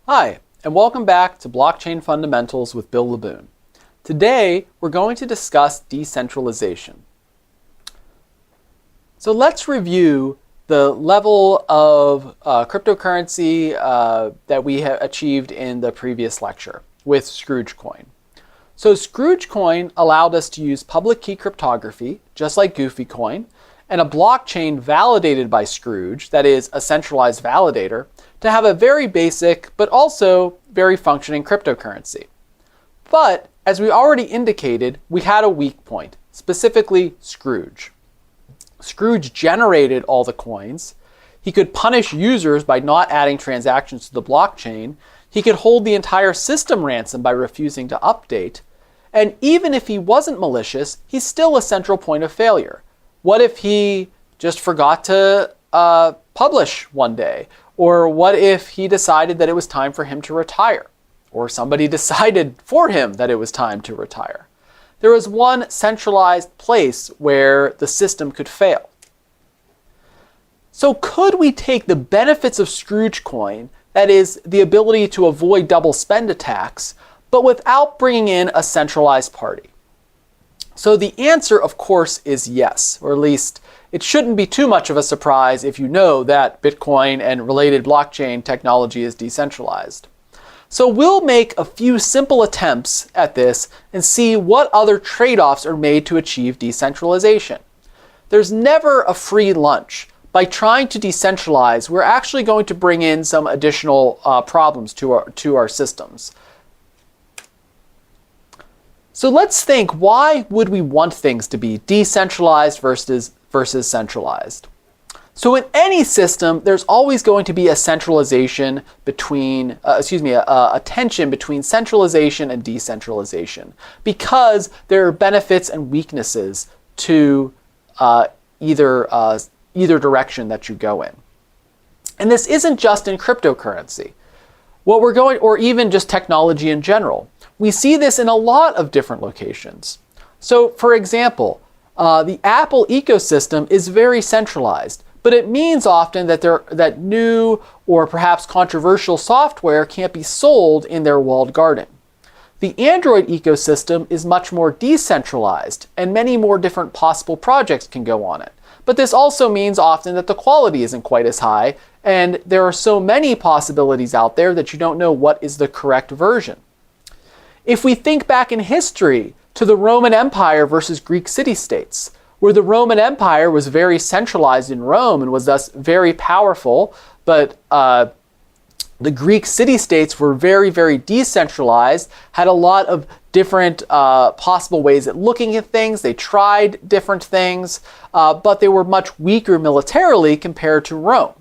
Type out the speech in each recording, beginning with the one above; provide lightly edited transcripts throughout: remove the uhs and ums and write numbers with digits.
Hi, and welcome back to Blockchain Fundamentals with Bill Laboon. Today, we're going to discuss decentralization. So let's review the level of cryptocurrency that we have achieved in the previous lecture with ScroogeCoin. So ScroogeCoin allowed us to use public key cryptography, just like GoofyCoin, and a blockchain validated by Scrooge, that is a centralized validator, to have a very basic but also very functioning cryptocurrency. But as we already indicated, we had a weak point, specifically Scrooge. Scrooge generated all the coins. He could punish users by not adding transactions to the blockchain. He could hold the entire system ransom by refusing to update. And even if he wasn't malicious, he's still a central point of failure. What if he just forgot to publish one day? Or what if he decided that it was time for him to retire? Or somebody decided for him that it was time to retire? There was one centralized place where the system could fail. So could we take the benefits of ScroogeCoin, that is the ability to avoid double spend attacks, but without bringing in a centralized party? So the answer, of course, is yes, or at least it shouldn't be too much of a surprise if you know that Bitcoin and related blockchain technology is decentralized. So we'll make a few simple attempts at this and see what other trade-offs are made to achieve decentralization. There's never a free lunch. By trying to decentralize, we're actually going to bring in some additional problems to our systems. So let's think, why would we want things to be decentralized versus centralized? So in any system, there's always going to be a centralization between, a tension between centralization and decentralization, because there are benefits and weaknesses to either direction that you go in. And this isn't just in cryptocurrency. Or even just technology in general. We see this in a lot of different locations. So for example, the Apple ecosystem is very centralized, but it means often that new or perhaps controversial software can't be sold in their walled garden. The Android ecosystem is much more decentralized, and many more different possible projects can go on it. But this also means often that the quality isn't quite as high, and there are so many possibilities out there that you don't know what is the correct version. If we think back in history to the Roman Empire versus Greek city-states, where the Roman Empire was very centralized in Rome and was thus very powerful, but the Greek city-states were very, very decentralized, had a lot of different possible ways at looking at things. They tried different things, but they were much weaker militarily compared to Rome.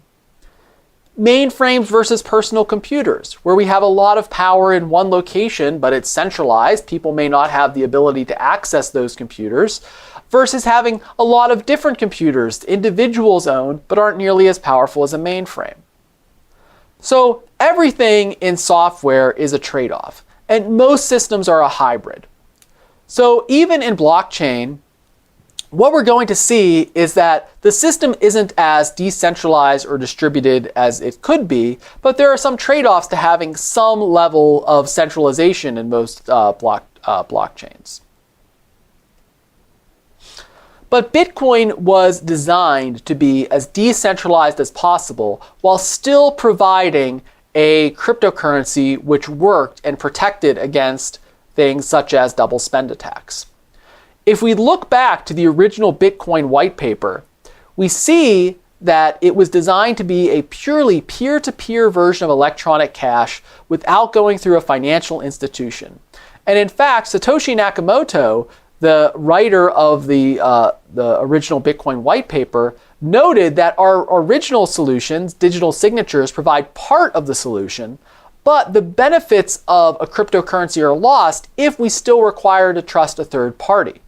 Mainframes versus personal computers, where we have a lot of power in one location, but it's centralized. People may not have the ability to access those computers, versus having a lot of different computers individuals own, but aren't nearly as powerful as a mainframe. So everything in software is a trade-off, and most systems are a hybrid. So even in blockchain, what we're going to see is that the system isn't as decentralized or distributed as it could be, but there are some trade-offs to having some level of centralization in most blockchains. But Bitcoin was designed to be as decentralized as possible while still providing a cryptocurrency which worked and protected against things such as double spend attacks. If we look back to the original Bitcoin white paper, we see that it was designed to be a purely peer-to-peer version of electronic cash without going through a financial institution. And in fact, Satoshi Nakamoto, the writer of the original Bitcoin white paper, noted that our original solutions, digital signatures, provide part of the solution, but the benefits of a cryptocurrency are lost if we still require to trust a third party.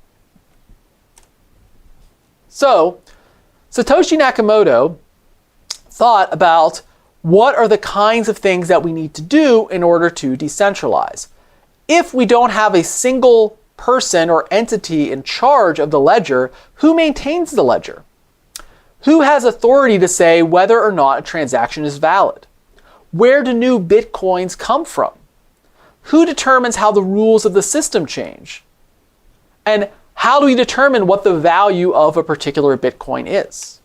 So, Satoshi Nakamoto thought about what are the kinds of things that we need to do in order to decentralize. If we don't have a single person or entity in charge of the ledger, who maintains the ledger? Who has authority to say whether or not a transaction is valid? Where do new Bitcoins come from? Who determines how the rules of the system change? And how do we determine what the value of a particular Bitcoin is?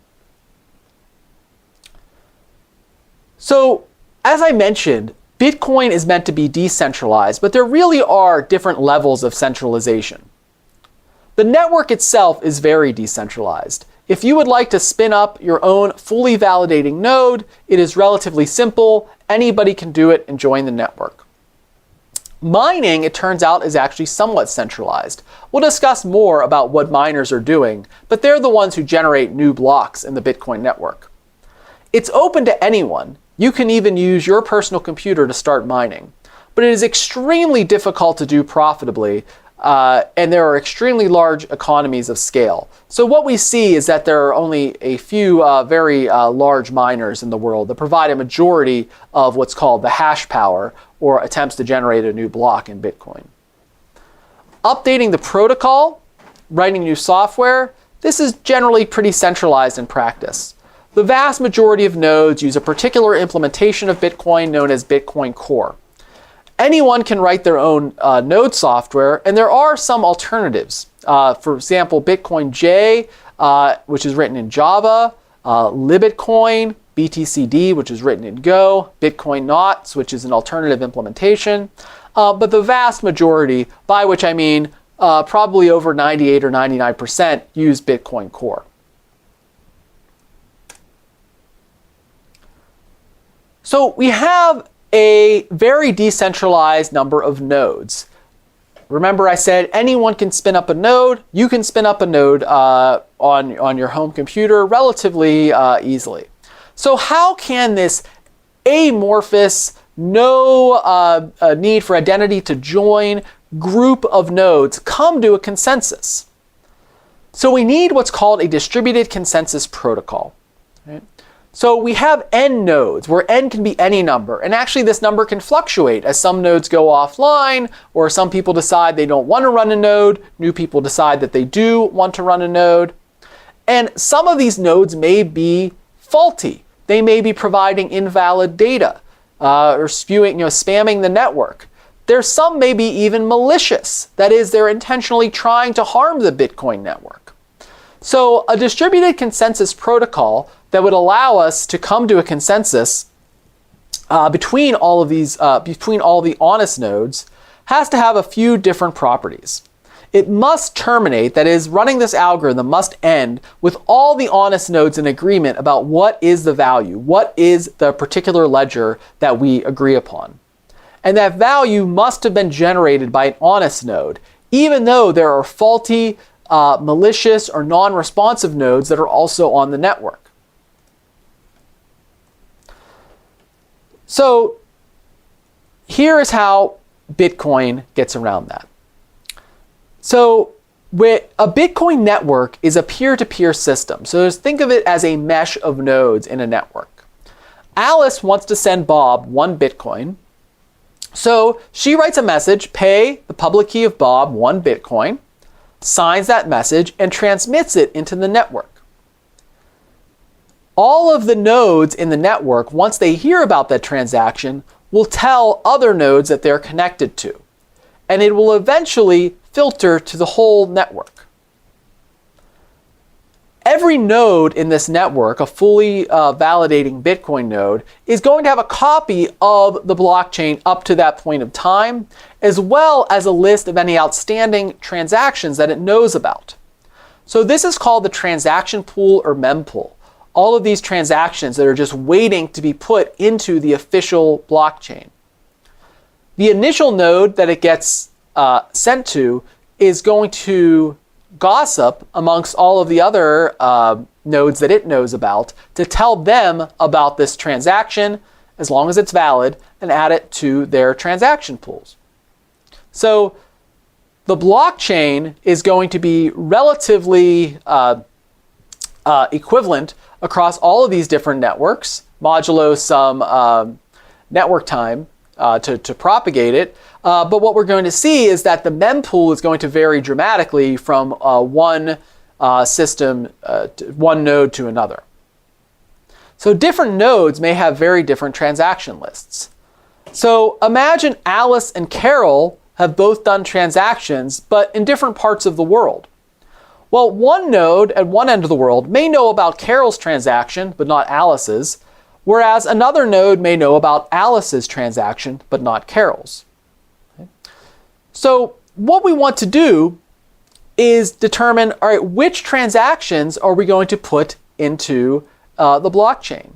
So, as I mentioned, Bitcoin is meant to be decentralized, but there really are different levels of centralization. The network itself is very decentralized. If you would like to spin up your own fully validating node, it is relatively simple. Anybody can do it and join the network. Mining, it turns out, is actually somewhat centralized. We'll discuss more about what miners are doing, but they're the ones who generate new blocks in the Bitcoin network. It's open to anyone. You can even use your personal computer to start mining, but it is extremely difficult to do profitably, and there are extremely large economies of scale. So what we see is that there are only a few very large miners in the world that provide a majority of what's called the hash power, or attempts to generate a new block in Bitcoin. Updating the protocol, writing new software, this is generally pretty centralized in practice. The vast majority of nodes use a particular implementation of Bitcoin known as Bitcoin Core. Anyone can write their own node software, and there are some alternatives. For example, Bitcoin J, which is written in Java, libitcoin, BTCD, which is written in Go, Bitcoin Knots, which is an alternative implementation. But the vast majority, by which I mean probably over 98 or 99%, use Bitcoin Core. So we have a very decentralized number of nodes. Remember I said anyone can spin up a node. You can spin up a node on your home computer relatively easily. So how can this amorphous, no need for identity to join group of nodes come to a consensus? So we need what's called a distributed consensus protocol. Right? So we have n nodes, where n can be any number. And actually this number can fluctuate as some nodes go offline, or some people decide they don't want to run a node, new people decide that they do want to run a node. And some of these nodes may be faulty. They may be providing invalid data, or spamming the network. There's some may be even malicious. That is, they're intentionally trying to harm the Bitcoin network. So a distributed consensus protocol that would allow us to come to a consensus between all of these, between all the honest nodes, has to have a few different properties. It must terminate, that is, running this algorithm must end with all the honest nodes in agreement about what is the value, what is the particular ledger that we agree upon. And that value must have been generated by an honest node, even though there are faulty, malicious, or non-responsive nodes that are also on the network. So here is how Bitcoin gets around that. So a Bitcoin network is a peer-to-peer system. So just think of it as a mesh of nodes in a network. Alice wants to send Bob 1 Bitcoin. So she writes a message, pay the public key of Bob 1 Bitcoin, signs that message, and transmits it into the network. All of the nodes in the network, once they hear about that transaction, will tell other nodes that they're connected to. And it will eventually filter to the whole network. Every node in this network, a fully validating Bitcoin node, is going to have a copy of the blockchain up to that point of time, as well as a list of any outstanding transactions that it knows about. So this is called the transaction pool or mempool. All of these transactions that are just waiting to be put into the official blockchain. The initial node that it gets sent to is going to gossip amongst all of the other nodes that it knows about to tell them about this transaction, as long as it's valid, and add it to their transaction pools. So the blockchain is going to be relatively equivalent across all of these different networks, modulo some network time to propagate it. But what we're going to see is that the mempool is going to vary dramatically from one system, one node to another. So different nodes may have very different transaction lists. So imagine Alice and Carol have both done transactions, but in different parts of the world. Well, one node at one end of the world may know about Carol's transaction, but not Alice's, whereas another node may know about Alice's transaction, but not Carol's. Okay. So what we want to do is determine, all right, which transactions are we going to put into the blockchain?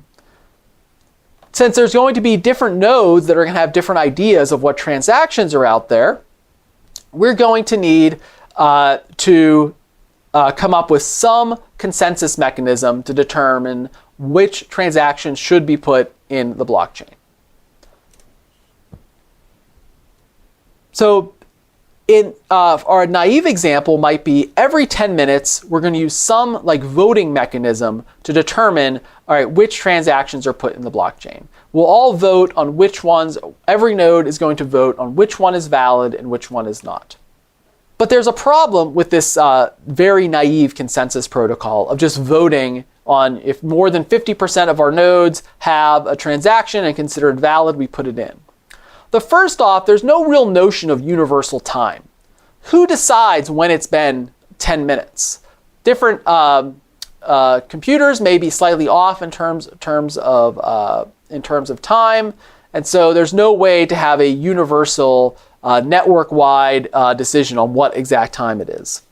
Since there's going to be different nodes that are going to have different ideas of what transactions are out there, we're going to need to come up with some consensus mechanism to determine which transactions should be put in the blockchain. So in our naive example might be every 10 minutes, we're going to use some like voting mechanism to determine, all right, which transactions are put in the blockchain. We'll all vote on which ones, every node is going to vote on which one is valid and which one is not. But there's a problem with this very naive consensus protocol of just voting on if more than 50% of our nodes have a transaction and considered valid, we put it in. The first off, there's no real notion of universal time. Who decides when it's been 10 minutes? Different computers may be slightly off in terms of time, and so there's no way to have a universal network-wide decision on what exact time it is.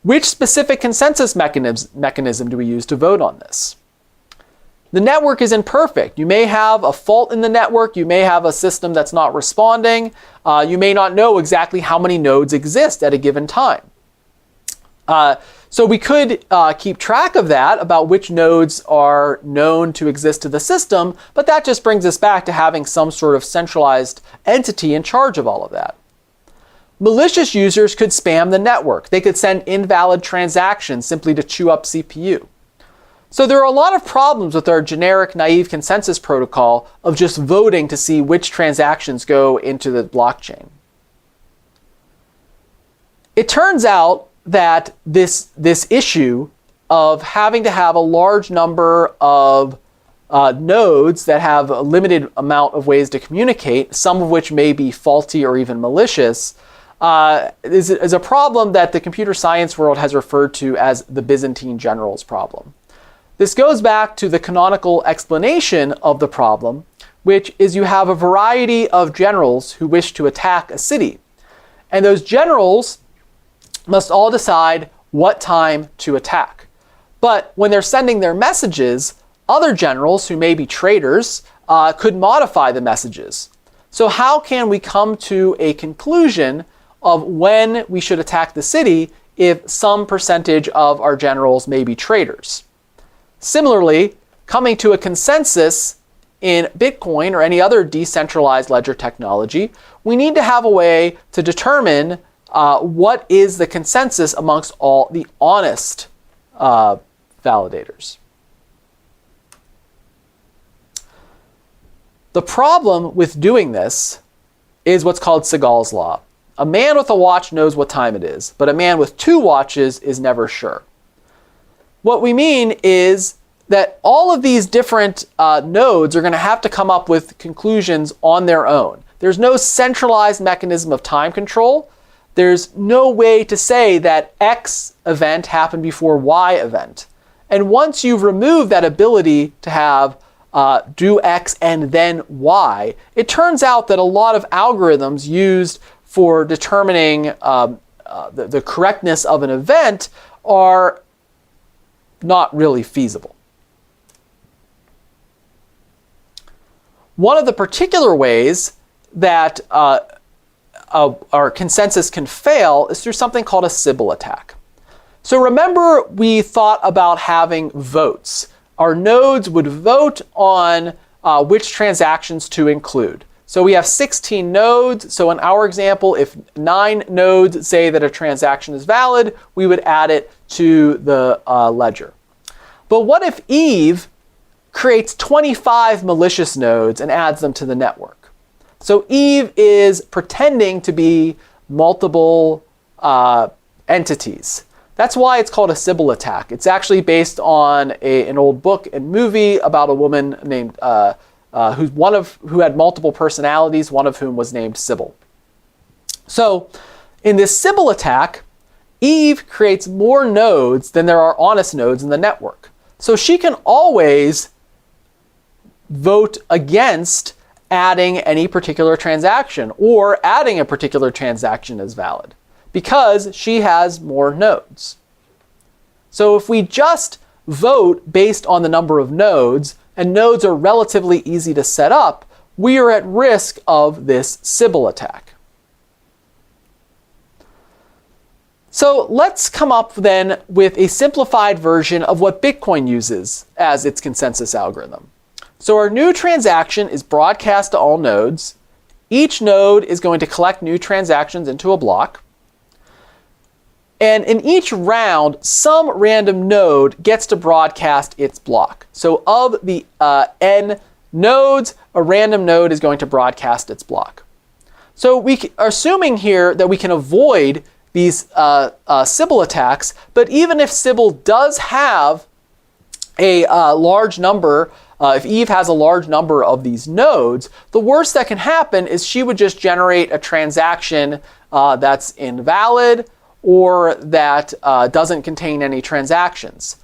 Which specific consensus mechanism do we use to vote on this? The network is imperfect. You may have a fault in the network. You may have a system that's not responding. You may not know exactly how many nodes exist at a given time. So we could keep track of that about which nodes are known to exist to the system, but that just brings us back to having some sort of centralized entity in charge of all of that. Malicious users could spam the network. They could send invalid transactions simply to chew up CPU. So there are a lot of problems with our generic naive consensus protocol of just voting to see which transactions go into the blockchain. It turns out that this issue of having to have a large number of nodes that have a limited amount of ways to communicate, some of which may be faulty or even malicious, is a problem that the computer science world has referred to as the Byzantine generals problem. This goes back to the canonical explanation of the problem, which is you have a variety of generals who wish to attack a city. And those generals must all decide what time to attack. But when they're sending their messages, other generals who may be traitors could modify the messages. So how can we come to a conclusion of when we should attack the city if some percentage of our generals may be traitors? Similarly, coming to a consensus in Bitcoin or any other decentralized ledger technology, we need to have a way to determine what is the consensus amongst all the honest validators. The problem with doing this is what's called Segal's law. A man with a watch knows what time it is, but a man with two watches is never sure. What we mean is that all of these different nodes are going to have to come up with conclusions on their own. There's no centralized mechanism of time control. There's no way to say that X event happened before Y event. And once you've removed that ability to have do X and then Y, it turns out that a lot of algorithms used for determining the correctness of an event are not really feasible. One of the particular ways that our consensus can fail is through something called a Sybil attack. So remember, we thought about having votes. Our nodes would vote on which transactions to include. So we have 16 nodes. So in our example, if 9 nodes say that a transaction is valid, we would add it to the ledger. But what if Eve creates 25 malicious nodes and adds them to the network? So Eve is pretending to be multiple entities. That's why it's called a Sybil attack. It's actually based on an old book and movie about a woman named who had multiple personalities, one of whom was named Sybil. So in this Sybil attack, Eve creates more nodes than there are honest nodes in the network. So she can always vote against adding any particular transaction or adding a particular transaction as valid because she has more nodes. So if we just vote based on the number of nodes, and nodes are relatively easy to set up, we are at risk of this Sybil attack. So let's come up then with a simplified version of what Bitcoin uses as its consensus algorithm. So our new transaction is broadcast to all nodes. Each node is going to collect new transactions into a block. And in each round, some random node gets to broadcast its block. So of the n nodes, a random node is going to broadcast its block. So we are assuming here that we can avoid these Sybil attacks, but even if Sybil does have a large number, if Eve has a large number of these nodes, the worst that can happen is she would just generate a transaction that's invalid or that doesn't contain any transactions.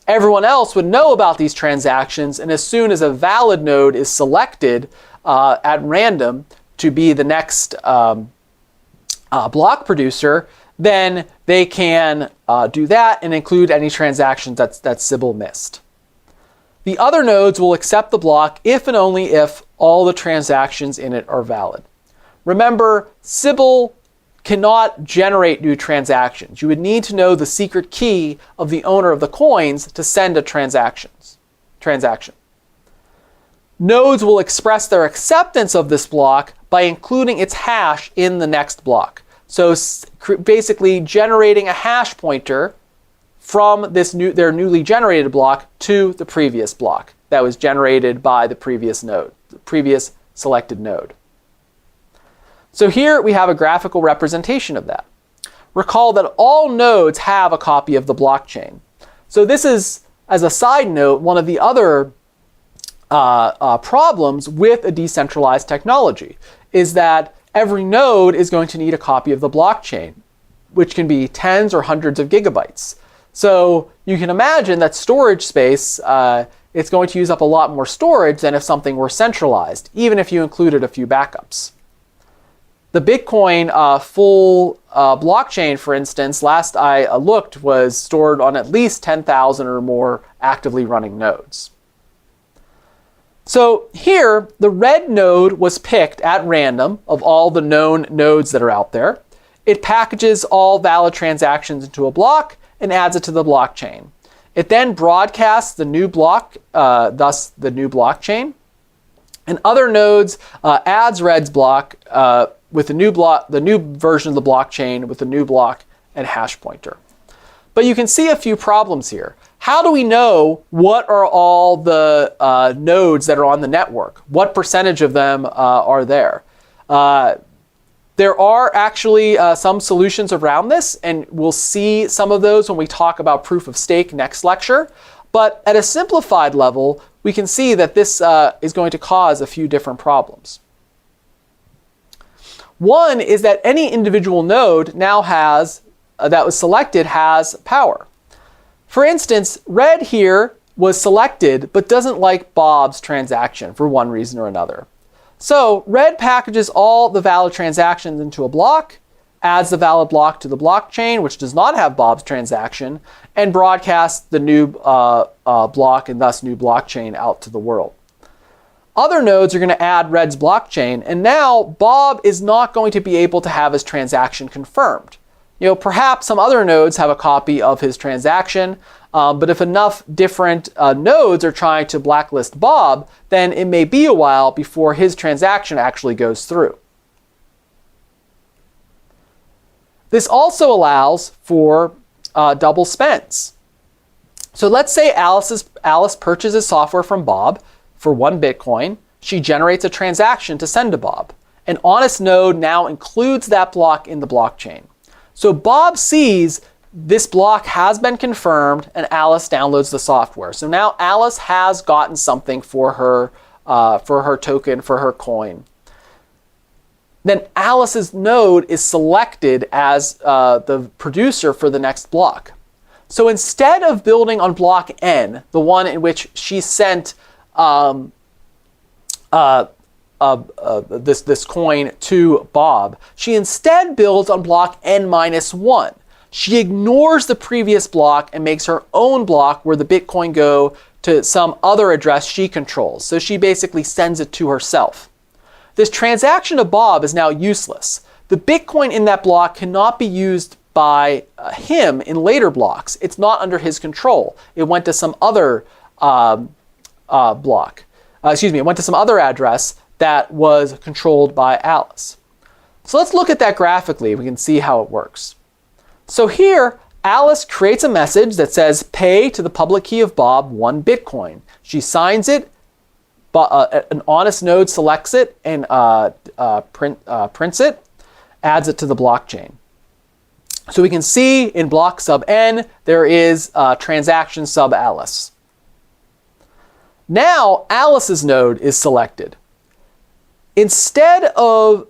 Everyone else would know about these transactions, and as soon as a valid node is selected at random to be the next block producer, then they can do that and include any transactions that Sybil missed. The other nodes will accept the block if and only if all the transactions in it are valid. Remember, Sybil cannot generate new transactions. You would need to know the secret key of the owner of the coins to send a transaction. Nodes will express their acceptance of this block by including its hash in the next block. So basically generating a hash pointer from their newly generated block to the previous block that was generated by the previous node, the previous selected node. So here we have a graphical representation of that. Recall that all nodes have a copy of the blockchain. So this is, as a side note, one of the other problems with a decentralized technology is that every node is going to need a copy of the blockchain, which can be tens or hundreds of gigabytes. So you can imagine that storage space, it's going to use up a lot more storage than if something were centralized, even if you included a few backups. The Bitcoin full blockchain, for instance, last I looked, was stored on at least 10,000 or more actively running nodes. So here, the red node was picked at random of all the known nodes that are out there. It packages all valid transactions into a block and adds it to the blockchain. It then broadcasts the new block, thus the new blockchain. And other nodes adds red's block with the new version of the blockchain with the new block and hash pointer. But you can see a few problems here. How do we know what are all the nodes that are on the network? What percentage of them are there? There are actually some solutions around this, and we'll see some of those when we talk about proof of stake next lecture. But at a simplified level, we can see that this is going to cause a few different problems. One is that any individual node now has, that was selected, has power. For instance, red here was selected but doesn't like Bob's transaction for one reason or another. So red packages all the valid transactions into a block, adds the valid block to the blockchain, which does not have Bob's transaction, and broadcasts the new block and thus new blockchain out to the world. Other nodes are going to add red's blockchain, and now Bob is not going to be able to have his transaction confirmed. Perhaps some other nodes have a copy of his transaction, but if enough different nodes are trying to blacklist Bob, then it may be a while before his transaction actually goes through. This also allows for double spends. So let's say Alice purchases software from Bob for 1 Bitcoin. She generates a transaction to send to Bob. An honest node now includes that block in the blockchain. So Bob sees this block has been confirmed and Alice downloads the software. So now Alice has gotten something for her token, for her coin. Then Alice's node is selected as the producer for the next block. So instead of building on block N, the one in which she sent this coin to Bob, she instead builds on block N-1. She ignores the previous block and makes her own block where the Bitcoin go to some other address she controls. So she basically sends it to herself. This transaction to Bob is now useless. The Bitcoin in that block cannot be used by him in later blocks. It's not under his control. It went to some other block. It went to some other address that was controlled by Alice. So let's look at that graphically. We can see how it works. So here, Alice creates a message that says, pay to the public key of Bob 1 Bitcoin. She signs it, but an honest node selects it and prints it, adds it to the blockchain. So we can see in block sub N, there is transaction sub Alice. Now Alice's node is selected. Instead of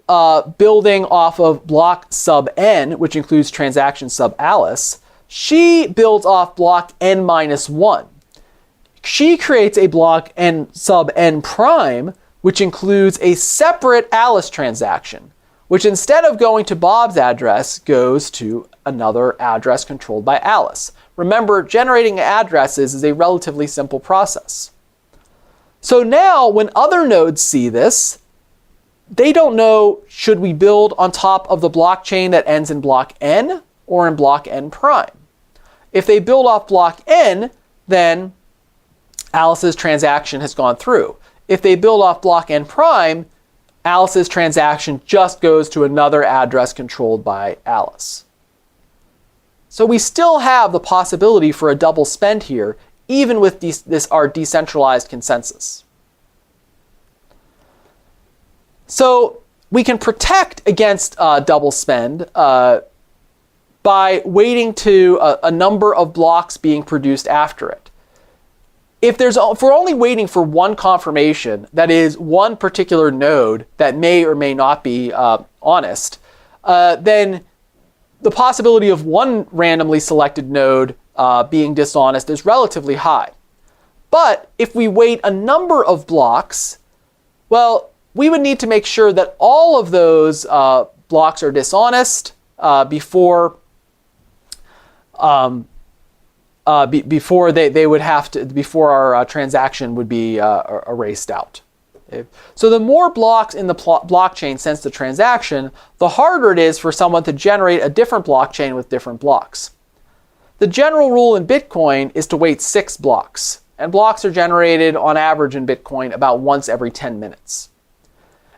building off of block sub N, which includes transaction sub Alice, she builds off block N-1. She creates a block N sub N prime, which includes a separate Alice transaction, which instead of going to Bob's address, goes to another address controlled by Alice. Remember, generating addresses is a relatively simple process. So now when other nodes see this, they don't know, should we build on top of the blockchain that ends in block N or in block N prime? If they build off block N, then Alice's transaction has gone through. If they build off block N prime, Alice's transaction just goes to another address controlled by Alice. So we still have the possibility for a double spend here, even with our decentralized consensus. So we can protect against double spend by waiting to a number of blocks being produced after it. If we're only waiting for one confirmation, that is one particular node that may or may not be honest, then the possibility of one randomly selected node being dishonest is relatively high. But if we wait a number of blocks, well, we would need to make sure that all of those blocks are dishonest before our transaction would be erased out. So the more blocks in the blockchain sense the transaction, the harder it is for someone to generate a different blockchain with different blocks. The general rule in Bitcoin is to wait 6 blocks, and blocks are generated on average in Bitcoin about once every 10 minutes.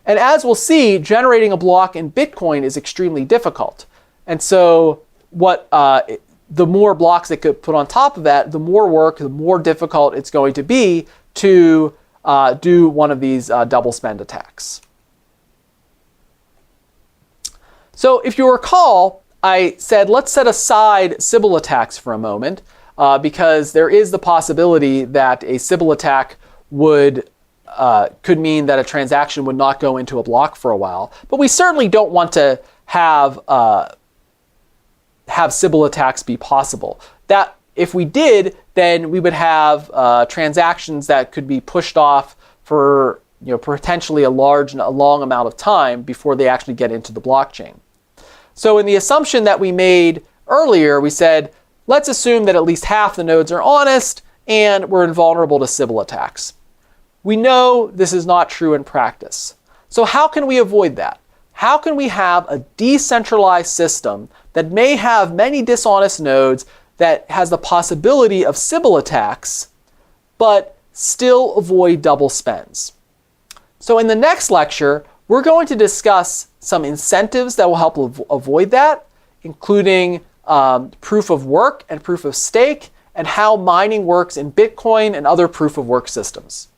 And as we'll see, generating a block in Bitcoin is extremely difficult. And so the more blocks that could put on top of that, the more work, the more difficult it's going to be to do one of these double spend attacks. So if you recall, I said let's set aside Sybil attacks for a moment because there is the possibility that a Sybil attack could mean that a transaction would not go into a block for a while. But we certainly don't want to have Sybil attacks be possible. That if we did, then we would have transactions that could be pushed off for potentially a long amount of time before they actually get into the blockchain. So in the assumption that we made earlier, we said, let's assume that at least half the nodes are honest and we're invulnerable to Sybil attacks. We know this is not true in practice. So how can we avoid that? How can we have a decentralized system that may have many dishonest nodes that has the possibility of Sybil attacks, but still avoid double spends? So in the next lecture, we're going to discuss some incentives that will help avoid that, including proof of work and proof of stake, and how mining works in Bitcoin and other proof of work systems.